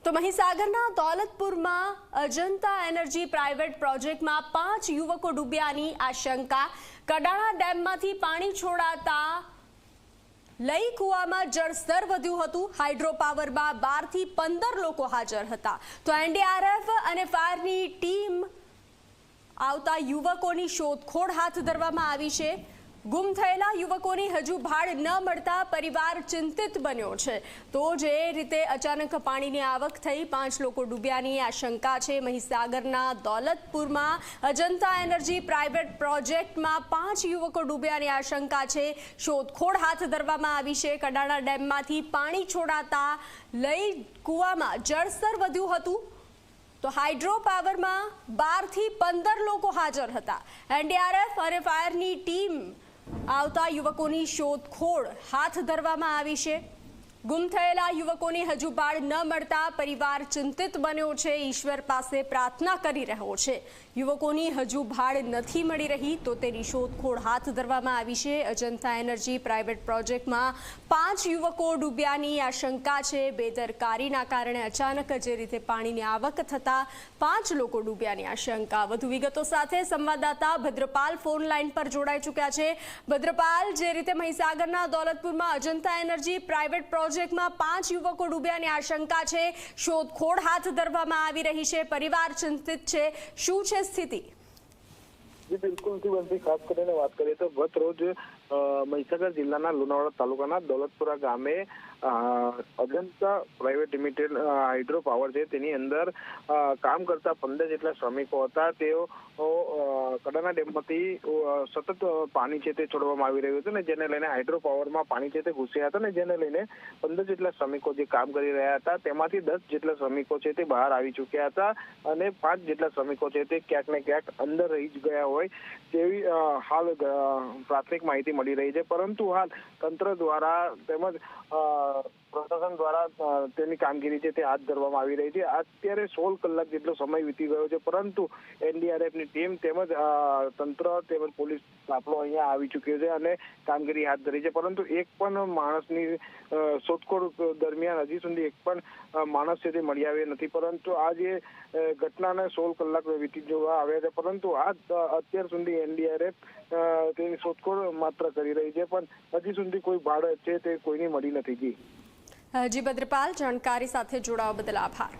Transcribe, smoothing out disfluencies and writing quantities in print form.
તો મહીસાગરના દોલતપુરમાં Ajanta energy private પ્રોજેક્ટમાં 5 યુવકો ડૂબ્યાની આશંકા। કડાણા ડેમમાંથી પાણી છોડાતા લઈ કુવામાં જળસ્તર વધ્યું હતું। હાઇડ્રો પાવરમાં 12 થી 15 લોકો હાજર હતા। તો એનડીઆરએફ અને ફાયરની ટીમ આવતા યુવકોની શોધખોળ હાથ ધરવામાં આવી છે। ગુમ થયેલા યુવકોની હજુ ભાળ ન મળતા પરિવાર ચિંતિત બન્યો છે। તો જે રીતે અચાનક પાણીની આવક થઈ 5 લોકો ડૂબ્યાની આશંકા છે। મહીસાગરના દોલતપુરમાં અજંતા એનર્જી પ્રાઇવેટ પ્રોજેક્ટમાં 5 યુવકો ડૂબ્યાની આશંકા છે। શોધખોળ હાથ ધરવામાં આવી છે। કડાણા ડેમમાંથી પાણી છોડાતા લઈ કુવામાં જળસ્તર વધ્યું હતું। તો હાઇડ્રો પાવરમાં 12 થી 15 લોકો હાજર હતા। એનડીઆરએફ અને ફાયરની ટીમ આવતા યુવકોની શોધખોળ હાથ ધરવામાં આવી છે। ગુમ થયેલા યુવકોની હજુ ભાળ ન મળતા પરિવાર ચિંતિત બન્યો છે। ઈશ્વર પાસે પ્રાર્થના કરી રહ્યો છે। યુવકોની હજુ ભાળ નથી મળી રહી તો તેની શોધખોળ હાથ ધરવામાં આવી છે। અજંતા એનર્જી પ્રાઇવેટ પ્રોજેક્ટમાં 5 યુવકો ડૂબ્યાની આશંકા છે। બેદરકારીના કારણે અચાનક જે રીતે પાણીની આવક થતા 5 લોકો ડૂબ્યાની આશંકા। વધુ વિગતો સાથે સંવાદદાતા ભદ્રપાલ ફોન લાઈન પર જોડાઈ ચૂક્યા છે। ભદ્રપાલ, જે રીતે મહીસાગરના દોલતપુરમાં અજંતા એનર્જી પ્રાઇવેટ પ્રોજેક્ટમાં 5 યુવકો ડૂબ્યાની આશંકા છે। શોધખોળ હાથ ધરવામાં આવી રહી છે। પરિવાર ચિંતિત છે। શું છે સ્થિતિ? જી બિલકુલ બંધી ખાસ કરીને વાત કરીએ તો ગત રોજ મહીસાગર જિલ્લાના લુણાવાડા તાલુકાના દોલતપુરા ગામે Ajanta private limited hydro power છે તેની અંદર કામ કરતા 15 જેટલા શ્રમિકો હતા। તેઓ કડાણા ડેમમાંથી સતત પાણી છે તે છોડવામાં આવી રહ્યું હતું ને જેને લઈને હાઇડ્રો પાવરમાં પાણી છે તે ઘૂસ્યા હતા ને જેને લઈને 15 જેટલા શ્રમિકો જે કામ કરી રહ્યા હતા તેમાંથી 10 જેટલા શ્રમિકો છે તે બહાર આવી ચૂક્યા હતા અને 5 જેટલા શ્રમિકો છે તે ક્યાંક ને ક્યાંક અંદર રહી જ ગયા હોય તેવી હાલ પ્રાથમિક માહિતી મળી રહી છે। પરંતુ હાલ તંત્ર દ્વારા તેમજ પ્રશાસન દ્વારા તેની કામગીરી છે તે હાથ ધરવામાં આવી રહી છે। અત્યારે 16 કલાક જેટલો સમય વીતી ગયો છે પરંતુ એનડીઆરએફની ટીમ તેમજ તંત્ર તેમજ પોલીસ કાફલો અહીંયા આવી ચૂક્યો છે અને કામગીરી હાથ ધરી છે। પરંતુ એક પણ માણસની શોધખોળ દરમિયાન હજી સુધી એક પણ માણસ છે તે મળી આવ્યો નથી। પરંતુ આ જે ઘટનાને 16 કલાક વીતી જવા આવ્યા છે પરંતુ આ અત્યાર સુધી એનડીઆરએફ તેની શોધખોળ માત્ર કરી રહી છે પણ હજી સુધી કોઈ ભાડ છે તે કોઈની મળી નથી। જી ભદ્રપાલ, જાણકારી સાથે જોડાવા બદલ આભાર।